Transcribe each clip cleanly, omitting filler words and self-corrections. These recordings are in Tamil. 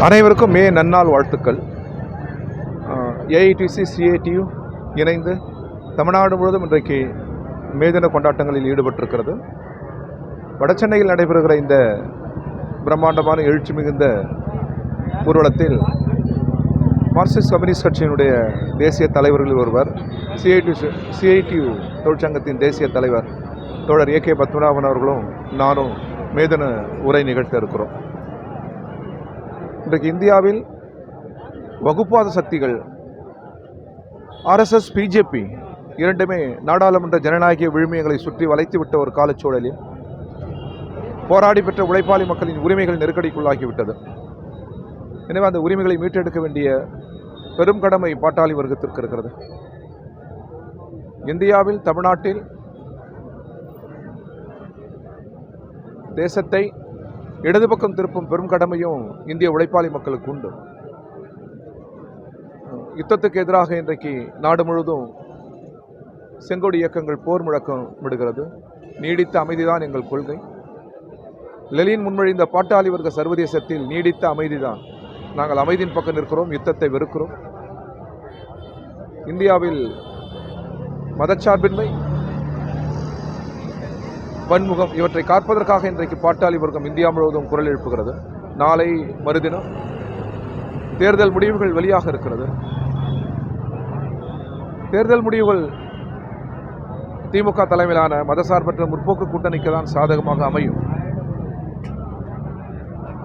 அனைவருக்கும் மே நன்னாள் வாழ்த்துக்கள். ஏஐடிசி சிஐடியு இணைந்து தமிழ்நாடு முழுவதும் இன்றைக்கு மே தின கொண்டாட்டங்களில் ஈடுபட்டிருக்கிறது. வடசென்னையில் நடைபெறுகிற இந்த பிரம்மாண்டமான எழுச்சி மிகுந்த ஊர்வலத்தில் மார்க்சிஸ்ட் கம்யூனிஸ்ட் கட்சியினுடைய தேசிய தலைவர்களில் ஒருவர், சிஐடியு தொழிற்சங்கத்தின் தேசிய தலைவர் தோழர் ஏகே பத்மநாபன் அவர்களும் நானும் மேதின உரை நிகழ்த்த இருக்கிறோம். இன்றைக்கு இந்தியாவில் வகுப்பாத சக்திகள் ஆர்எஸ்எஸ், பிஜேபி இரண்டுமே நாடாளுமன்ற ஜனநாயக விழுமியங்களை சுற்றி வளைத்துவிட்ட ஒரு காலச்சூழலில் போராடி பெற்ற உழைப்பாளி மக்களின் உரிமைகள் நெருக்கடிக்குள்ளாகிவிட்டது. எனவே அந்த உரிமைகளை மீட்டெடுக்க வேண்டிய பெரும் கடமை பாட்டாளி வர்க்கத்திற்கு இருக்கிறது. இந்தியாவில், தமிழ்நாட்டில் தேசத்தை இடது பக்கம் திருப்பும் பெரும் கடமையும் இந்திய உழைப்பாளி மக்களுக்கு உண்டு. யுத்தத்துக்கு எதிராக இன்றைக்கு நாடு முழுவதும் செங்கோடி இயக்கங்கள் போர் முழக்கம் விடுகிறது. நீடித்த அமைதிதான் எங்கள் கொள்கை. லெனின் முன்மொழிந்த பாட்டாளி வர்க்க சர்வதேசத்தில் நீடித்த அமைதிதான். நாங்கள் அமைதியின் பக்கம் நிற்கிறோம், யுத்தத்தை வெறுக்கிறோம். இந்தியாவில் மதச்சார்பின்மை, பன்முகம் இவற்றை காப்பதற்காக இன்றைக்கு பாட்டாளி வர்க்கம் இந்தியா முழுவதும் குரல் எழுப்புகிறது. நாளை மறுதினம் தேர்தல் முடிவுகள் வெளியாக இருக்கிறது. தேர்தல் முடிவுகள் திமுக தலைமையிலான மதசார்பற்ற முற்போக்கு கூட்டணிக்கு தான் சாதகமாக அமையும்.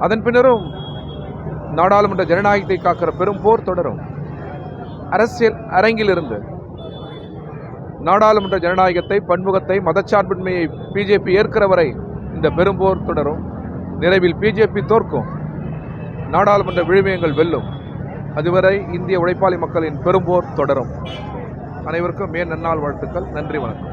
அதன் பின்னரும் நாடாளுமன்ற ஜனநாயகத்தை காக்கிற பெரும் போர் தொடரும். அரசியல் அரங்கிலிருந்து நாடாளுமன்ற ஜனநாயகத்தை, பன்முகத்தை, மதச்சார்பின்மையை பிஜேபி ஏற்கிற வரை இந்த பெரும்போர் தொடரும். நிறைவில் பிஜேபி தோற்கும், நாடாளுமன்ற விழுமியங்கள் வெல்லும். அதுவரை இந்திய உழைப்பாளி மக்களின் பெரும்போர் தொடரும். அனைவருக்கும் மே நன்னாள் வாழ்த்துக்கள். நன்றி, வணக்கம்.